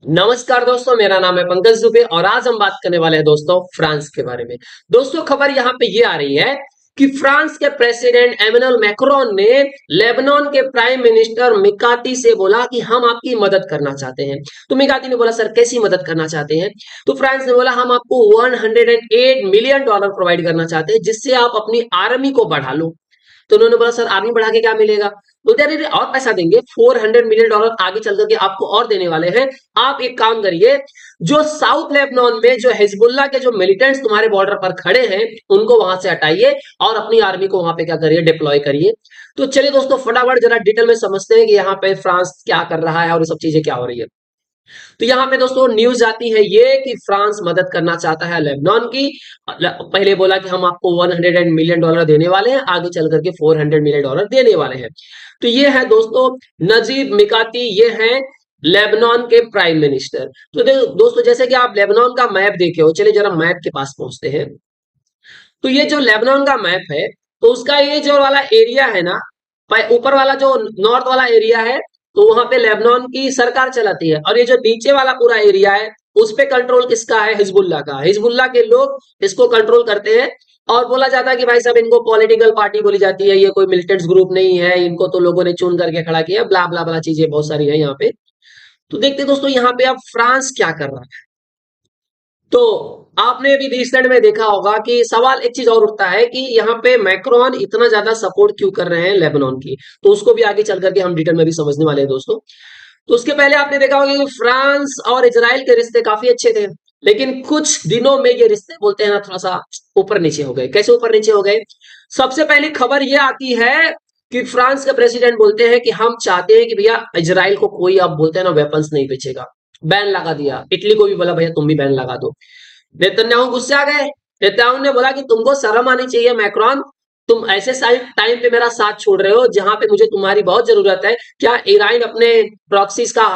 नमस्कार दोस्तों, मेरा नाम है पंकज दुबे और आज हम बात करने वाले हैं दोस्तों फ्रांस के बारे में। दोस्तों खबर यहाँ पे ये आ रही है कि फ्रांस के प्रेसिडेंट एमेनुअल मैक्रोन ने लेबनान के प्राइम मिनिस्टर मिकाती से बोला कि हम आपकी मदद करना चाहते हैं। तो मिकाती ने बोला, सर कैसी मदद करना चाहते हैं? तो फ्रांस ने बोला, हम आपको 108 मिलियन डॉलर प्रोवाइड करना चाहते हैं जिससे आप अपनी आर्मी को बढ़ा लो। तो उन्होंने बोला, सर आर्मी बढ़ा के क्या मिलेगा? बोलते अरे अरे, और पैसा देंगे, 400 मिलियन डॉलर आगे चल करके आपको और देने वाले हैं। आप एक काम करिए, जो साउथ लेबनान में जो हिजबुल्लाह के जो मिलिटेंट्स तुम्हारे बॉर्डर पर खड़े हैं उनको वहां से हटाइए और अपनी आर्मी को वहां पे क्या करिए, डिप्लॉय करिए। तो चलिए दोस्तों फटाफट जरा डिटेल में समझते हैं कि यहाँ पे फ्रांस क्या कर रहा है और ये सब चीजें क्या हो रही है। तो यहाँ पे दोस्तों न्यूज आती है ये कि फ्रांस मदद करना चाहता है लेबनान की। पहले बोला कि हम आपको 100 मिलियन डॉलर देने वाले हैं, आगे चल करके 400 मिलियन डॉलर देने वाले हैं। तो ये है दोस्तों नजीब मिकाती, ये है लेबनान के प्राइम मिनिस्टर। तो दोस्तों जैसे कि आप लेबनान का मैप देखे हो, चलिए जरा मैप के पास पहुंचते हैं। तो ये जो लेबनान का मैप है, तो उसका ये जो वाला एरिया है ना, ऊपर वाला जो नॉर्थ वाला एरिया है, तो वहां पे लेबनान की सरकार चलाती है। और ये जो नीचे वाला पूरा एरिया है, उस पे कंट्रोल किसका है? हिजबुल्लाह का। हिजबुल्लाह के लोग इसको कंट्रोल करते हैं। और बोला जाता है कि भाई साहब इनको पॉलिटिकल पार्टी बोली जाती है, ये कोई मिलिटेंट्स ग्रुप नहीं है, इनको तो लोगों ने चुन करके खड़ा किया, ब्ला ब्ला ब्ला चीजें बहुत सारी है यहाँ पे। तो देखते हैं दोस्तों यहाँ पे अब फ्रांस क्या कर रहा है। तो आपने अभी रिसेंट में देखा होगा कि सवाल एक चीज और उठता है कि यहाँ पे मैक्रोन इतना ज्यादा सपोर्ट क्यों कर रहे हैं लेबनान की। तो उसको भी आगे चल करके हम डिटेल में भी समझने वाले हैं दोस्तों। तो उसके पहले आपने देखा होगा कि फ्रांस और इजराइल के रिश्ते काफी अच्छे थे, लेकिन कुछ दिनों में ये रिश्ते बोलते हैं ना थोड़ा सा ऊपर नीचे हो गए। कैसे ऊपर नीचे हो गए? सबसे पहली खबर ये आती है कि फ्रांस के प्रेसिडेंट बोलते हैं कि हम चाहते हैं कि भैया इजराइल को कोई, अब बोलते हैं ना, वेपन्स नहीं बेचेगा। बैन लगा दिया। इटली को भी बोला भैया तुम भी बैन लगा दो। नेतन्याहू गुस्से आ गए। नेतन्याहू ने बोला कि तुमको शर्म आनी चाहिए मैक्रोन, तुम ऐसे टाइम पे मेरा साथ छोड़ रहे हो जहां पे मुझे तुम्हारी बहुत जरूरत है। क्या ईरान अपने प्रॉक्सीज का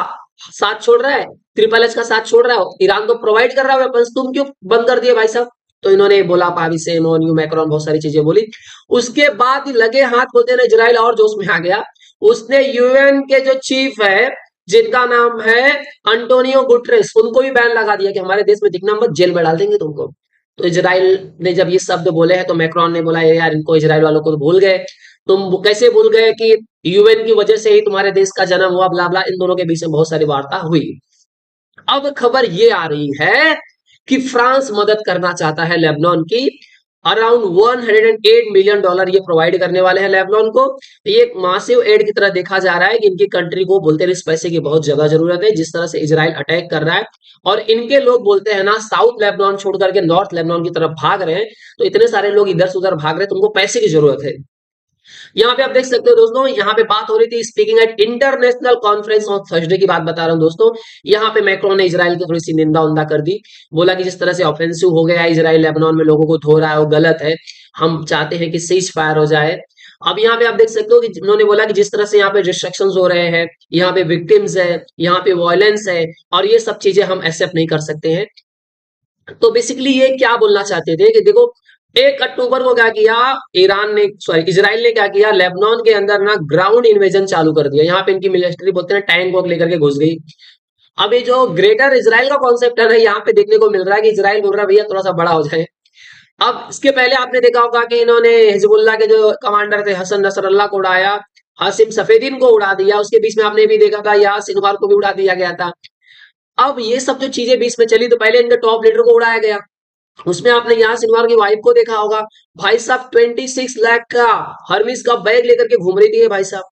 साथ छोड़ रहा है? ट्रिपल एच का साथ छोड़ रहा हो? ईरान तो प्रोवाइड कर रहा है वेपन्स, तुम क्यों बंद कर दिए भाई साहब? तो इन्होंने बोला पावी से न्यू मैक्रोन बहुत सारी चीजें बोली। उसके बाद लगे हाथ बोलते ना इजराइल और जोश में आ गया। उसने यूएन के जो चीफ है, जिनका नाम है अंटोनियो गुटरेस, उनको भी बैन लगा दिया कि हमारे देश में दिखना मत, जेल में डाल देंगे तुमको। तो इजराइल ने जब ये शब्द बोले हैं तो मैक्रोन ने बोला, यार इनको, इजराइल वालों को तो भूल गए। तुम कैसे भूल गए कि यूएन की वजह से ही तुम्हारे देश का जन्म हुआ, ब्ला ब्ला। इन दोनों के बीच में बहुत सारी वार्ता हुई। अब खबर ये आ रही है कि फ्रांस मदद करना चाहता है लेबनान की। अराउंड 108 मिलियन डॉलर ये प्रोवाइड करने वाले हैं लेबनान को। ये एक मासिव एड की तरह देखा जा रहा है कि इनकी कंट्री को, बोलते हैं, इस पैसे की बहुत ज्यादा जरूरत है। जिस तरह से इजराइल अटैक कर रहा है और इनके लोग बोलते हैं ना साउथ लेबनान छोड़ करके नॉर्थ लेबनान की तरफ भाग रहे हैं, तो इतने सारे लोग इधर से उधर भाग रहे हैं, तुमको पैसे की जरूरत है। यहाँ पे आप देख सकते हो दोस्तों, यहाँ पे बात हो रही थी speaking at international conference on Thursday की बात बता रहा हूँ दोस्तों। यहाँ पे मैक्रोन ने इजराइल की थोड़ी सी निंदा उंदा कर दी। बोला कि जिस तरह से ऑफेंसिव हो गया है इजराइल लेबनान में, लोगों को धो रहा है, वो गलत है। हम चाहते हैं कि सीज फायर हो जाए। अब यहाँ पे आप देख सकते हो कि उन्होंने बोला कि जिस तरह से यहाँ पे डिस्ट्रक्शन हो रहे हैं, यहाँ पे विक्टिम्स है, यहाँ पे वायलेंस है, और ये सब चीजें हम एक्सेप्ट नहीं कर सकते हैं। तो बेसिकली ये क्या बोलना चाहते थे कि देखो, 1 अक्टूबर को क्या किया ईरान ने, सॉरी इजराइल ने क्या किया, लेबनान के अंदर ना ग्राउंड इन्वेजन चालू कर दिया। यहाँ पे इनकी मिलिट्री, बोलते हैं, टैंक वॉक लेकर के घुस गई। अब ये जो ग्रेटर इजराइल का कॉन्सेप्ट है ना, यहाँ पे देखने को मिल रहा है कि इजराइल बोल रहा है भैया थोड़ा सा बड़ा हो जाए। अब इसके पहले आपने देखा होगा कि इन्होंने हिजबुल्लाह के जो कमांडर थे हसन नसरल्लाह को उड़ाया, हासिम सफेदीन को उड़ा दिया। उसके बीच में आपने भी देखा था यार सिनवार को भी उड़ा दिया गया था। अब ये सब जो चीजें बीच में चली, तो पहले इनके टॉप लीडर को उड़ाया गया। उसमें आपने यहाँ सिनवार की वाइफ को देखा होगा। भाई साहब 26 लाख का हर्मिस का बैग लेकर के घूम रही थी भाई साहब।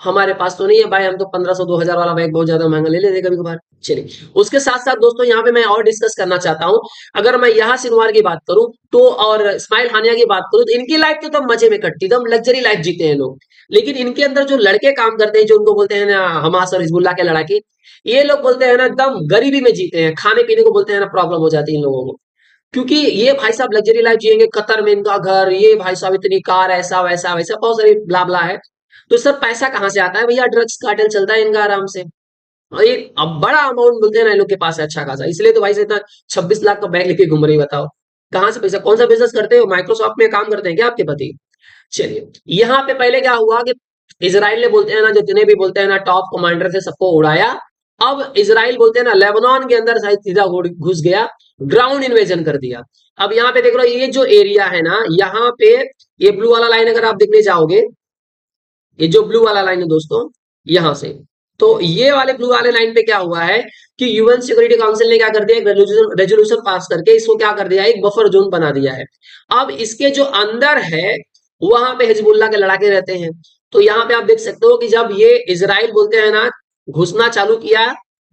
हमारे पास तो नहीं है भाई, हम तो 1500-2000 वाला बैग बहुत ज्यादा महंगा ले लेते कभी कभार। चलिए उसके साथ साथ दोस्तों यहाँ पे मैं और डिस्कस करना चाहता हूँ। अगर मैं यहाँ सिनवार की बात करूं तो, और इस्माइल हानिया की बात करूं, तो इनकी लाइफ तो मजे में कटती, एकदम लग्जरी लाइफ जीते हैं लोग। लेकिन इनके अंदर जो लड़के काम करते हैं, जो उनको बोलते हैं ना हमास और हिजबुल्लाह के लड़ाके, ये लोग बोलते हैं ना एकदम गरीबी में जीते हैं। खाने पीने को बोलते हैं ना प्रॉब्लम हो जाती है इन लोगों को। क्योंकि ये भाई साहब लग्जरी लाइफ जिएंगे, कतर में इनका घर, ये भाई साहब इतनी कार, ऐसा वैसा वैसा बहुत सारी ब्ला ब्ला है। तो सर पैसा कहाँ से आता है भैया? ड्रग्स कार्टेल चलता है इनका आराम से। और ये अब बड़ा अमाउंट मिलते हैं ना इन लोग के पास है अच्छा खासा, इसलिए तो भाई से इतना 26 लाख का बैग लेके घूम रही, बताओ कहाँ से पैसा? कौन सा बिजनेस करते हो? माइक्रोसॉफ्ट में काम करते हैं क्या आपके पति? चलिए यहाँ पे पहले क्या हुआ कि इसराइल ने, बोलते हैं ना, जितने भी बोलते हैं ना टॉप कमांडर थे सबको उड़ाया। अब इजराइल बोलते हैं ना लेबनान के अंदर शायद सीधा घुस गया, ग्राउंड इन्वेजन कर दिया। अब यहाँ पे देख लो ये जो एरिया है ना, यहाँ पे ये ब्लू वाला लाइन अगर आप देखने जाओगे, ये जो ब्लू वाला लाइन है दोस्तों, यहां से, तो ये वाले ब्लू वाले लाइन पे क्या हुआ है कि यूएन सिक्योरिटी काउंसिल ने क्या कर दिया, एक रेजोल्यूशन पास करके इसको क्या कर दिया, एक बफर जोन बना दिया है। अब इसके जो अंदर है वहां पे हिजबुल्ला के लड़ाके रहते हैं। तो यहाँ पे आप देख सकते हो कि जब ये इजराइल बोलते हैं ना घुसना चालू किया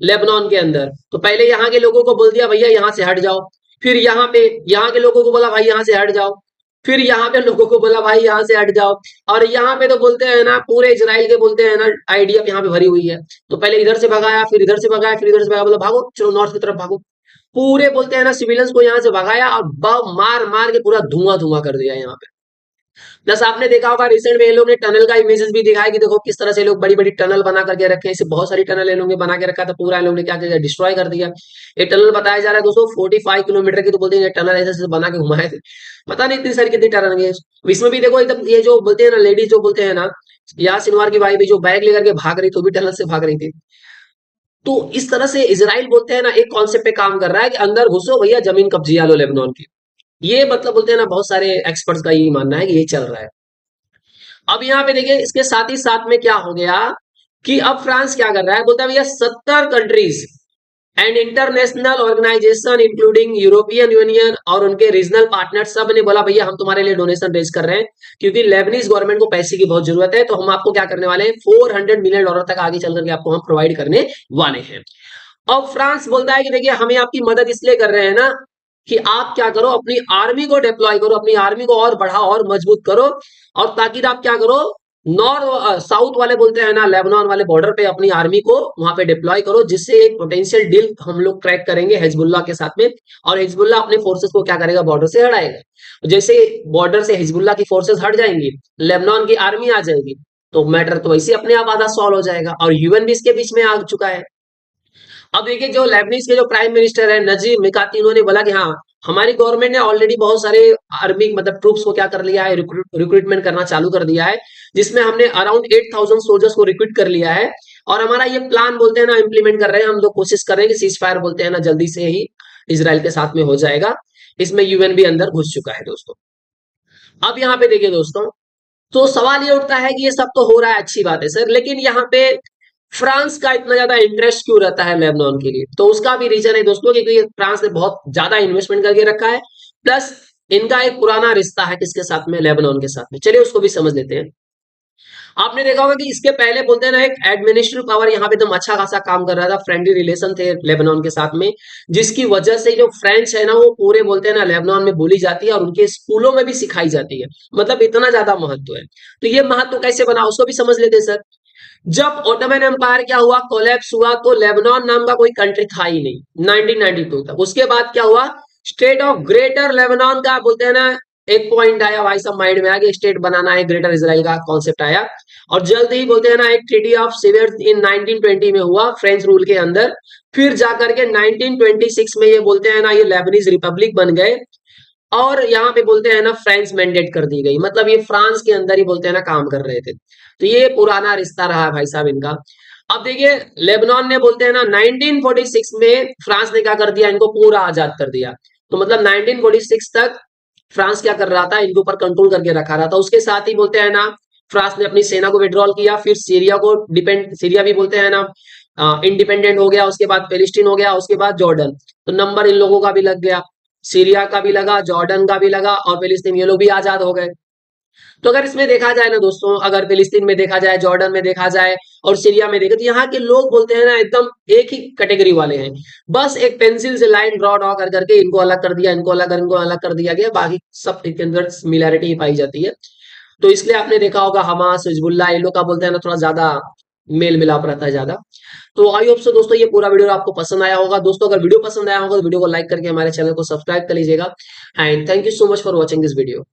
लेबनान के अंदर, तो पहले यहाँ के लोगों को बोल दिया भैया यहाँ से हट जाओ, फिर यहाँ पे यहाँ के लोगों को बोला भाई यहाँ से हट जाओ, फिर यहाँ पे लोगों को बोला भाई यहाँ से हट जाओ, और यहाँ पे तो बोलते हैं ना पूरे इजराइल के बोलते हैं ना आईडीएफ यहाँ पे भरी हुई है, तो पहले इधर से भगाया, फिर इधर से भगाया, फिर इधर से भगाया, बोला भागो चलो नॉर्थ की तरफ भागो, पूरे बोलते हैं ना सिविलियंस को यहाँ से भगाया और बम मार मार के पूरा धुआं धुआं कर दिया यहाँ पे। प्लस आपने देखा होगा रिसेंट में ये लोग ने टनल का इमेजेस भी दिखाया कि देखो किस तरह से लोग बड़ी बड़ी टनल बना करके रखे हैं, इसे बहुत सारी टनल इन लोगों ने बना के रखा था, पूरा इन लोगों ने क्या किया डिस्ट्रॉय कर दिया। ये टनल बताया जा रहा है दोस्तों 45 किलोमीटर की, तो बोलते हैं टनल ऐसे ऐसे बना के घुमाए थे, पता नहीं इतनी सारी कितनी टनल है इसमें भी। देखो एकदम ये जो बोलते हैं ना लेडीज जो बोलते हैं ना, यहाँ सिनवार की भाई भी जो बैग लेकर के भाग रही तो भी टनल से भाग रही थी। तो इस तरह से इसराइल बोलते हैं ना एक कॉन्सेप्ट पे काम कर रहा है कि अंदर घुसो भैया जमीन कब्जिया लो लेबनान की। ये मतलब बोलते हैं ना बहुत सारे एक्सपर्ट्स का यही मानना है कि ये चल रहा है। अब यहाँ पे देखिए इसके साथ ही साथ में क्या हो गया कि अब फ्रांस क्या कर रहा है, बोलता है भैया 70 countries and international organisation including European Union और उनके रीजनल पार्टनर सब ने बोला भैया हम तुम्हारे लिए डोनेशन रेज कर रहे हैं, क्योंकि लेबनीज गवर्नमेंट को पैसे की बहुत जरूरत है, तो हम आपको क्या करने वाले हैं $400 मिलियन तक आगे चल करके आपको हम प्रोवाइड करने वाले हैं। अब फ्रांस बोलता है कि देखिए हमें आपकी मदद इसलिए कर रहे हैं ना कि आप क्या करो अपनी आर्मी को डिप्लॉय करो, अपनी आर्मी को और बढ़ाओ और मजबूत करो, और ताकि आप क्या करो नॉर्थ साउथ वाले बोलते हैं ना लेबनान वाले बॉर्डर पे अपनी आर्मी को वहां पे डिप्लॉय करो, जिससे एक पोटेंशियल डील हम लोग क्रैक करेंगे हिजबुल्लाह के साथ में, और हिजबुल्लाह अपने फोर्सेस को क्या करेगा बॉर्डर से हटाएगा। जैसे बॉर्डर से हिजबुल्लाह की फोर्सेस हट जाएंगी, लेबनान की आर्मी आ जाएगी, तो मैटर तो वैसे अपने आप आधा सॉल्व हो जाएगा, और यूएन भी इसके बीच में आ चुका है। अब देखिए जो लेबनीज के जो प्राइम मिनिस्टर है नजीब मिकाती, उन्होंने बोला कि हाँ हमारी गवर्नमेंट ने ऑलरेडी बहुत सारे आर्मी मतलब ट्रूप्स को क्या कर लिया है, रिक्रूटमेंट करना चालू कर दिया है, जिसमें हमने अराउंड 8000 सोल्जर्स को रिक्रूट कर लिया है, और हमारा ये प्लान बोलते हैं ना इम्प्लीमेंट कर रहे हैं हम लोग, कोशिश कर रहे हैं कि सीज फायर बोलते हैं ना जल्दी से ही इसराइल के साथ में हो जाएगा। इसमें यूएन भी अंदर घुस चुका है दोस्तों। अब यहाँ पे देखिए दोस्तों, तो सवाल ये उठता है कि ये सब तो हो रहा है अच्छी बात है सर, लेकिन यहाँ पे फ्रांस का इतना ज्यादा इंटरेस्ट क्यों रहता है लेबनान के लिए? तो उसका भी रीजन है दोस्तों, क्योंकि फ्रांस ने बहुत ज्यादा इन्वेस्टमेंट करके रखा है, प्लस इनका एक पुराना रिश्ता है किसके साथ में, लेबनान के साथ में। चलिए उसको भी समझ लेते हैं। आपने देखा होगा कि इसके पहले बोलते हैं ना एक एडमिनिस्ट्रेटिव पावर यहाँ पे एकदम अच्छा खासा काम कर रहा था, फ्रेंडली रिलेशन थे लेबनान के साथ में, जिसकी वजह से जो फ्रेंच है ना वो पूरे बोलते हैं ना लेबनान में बोली जाती है और उनके स्कूलों में भी सिखाई जाती है, मतलब इतना ज्यादा महत्व है। तो ये महत्व कैसे बना उसको भी समझ लेते हैं सर। जब ओटोमन एम्पायर क्या हुआ, कोलैप्स हुआ, तो लेबनान नाम का कोई कंट्री था ही नहीं 1992 तक। उसके बाद क्या हुआ, स्टेट ऑफ ग्रेटर लेबनान का बोलते हैं ना एक पॉइंट आया भाई सब माइंड में आ गया, स्टेट बनाना है, ग्रेटर इसराइल का कॉन्सेप्ट आया, और जल्द ही बोलते हैं ना एक ट्रीटी ऑफ सिवियर्स इन 1920 में हुआ फ्रेंच रूल के अंदर। फिर जाकर के 1926 में ये बोलते हैं ना ये लेबनीज रिपब्लिक बन गए, और यहाँ पे बोलते हैं ना फ्रेंच मैंडेट कर दी गई, मतलब ये फ्रांस के अंदर ही बोलते हैं ना काम कर रहे थे। तो ये पुराना रिश्ता रहा है भाई साहब इनका। अब देखिए लेबनान ने बोलते हैं ना 1946 में फ्रांस ने क्या कर दिया, इनको पूरा आजाद कर दिया। तो मतलब 1946 तक फ्रांस क्या कर रहा था, इनके ऊपर कंट्रोल करके रखा रहा था। उसके साथ ही बोलते हैं ना फ्रांस ने अपनी सेना को विड्रॉल किया, फिर सीरिया को सीरिया भी बोलते हैं ना इंडिपेंडेंट हो गया, उसके बाद पैलेस्टीन हो गया, उसके बाद जॉर्डन। तो नंबर इन लोगों का भी लग गया, सीरिया का भी लगा, जॉर्डन का भी लगा, और फिलिस्तीन, ये लोग भी आजाद हो गए। तो अगर इसमें देखा जाए ना दोस्तों, अगर फिलिस्तीन में देखा जाए, जॉर्डन में देखा जाए और सीरिया में देखे, तो यहाँ के लोग बोलते हैं ना एकदम एक ही कैटेगरी वाले हैं। बस एक पेंसिल से लाइन ड्रॉ ड्रॉ कर करके इनको अलग कर दिया, इनको अलग कर दिया गया, बाकी सब के अंदर सिमिलैरिटी ही पाई जाती है। तो इसलिए आपने देखा होगा हमास, हिजबुल्लाह, इन लोग का बोलते हैं ना थोड़ा ज्यादा मेल मिलाप रहता है ज्यादा। तो आई होप सो दोस्तों ये पूरा वीडियो आपको पसंद आया होगा। दोस्तों अगर वीडियो पसंद आया होगा तो वीडियो को लाइक करके हमारे चैनल को सब्सक्राइब कर लीजिएगा, and thank you so much for watching this video.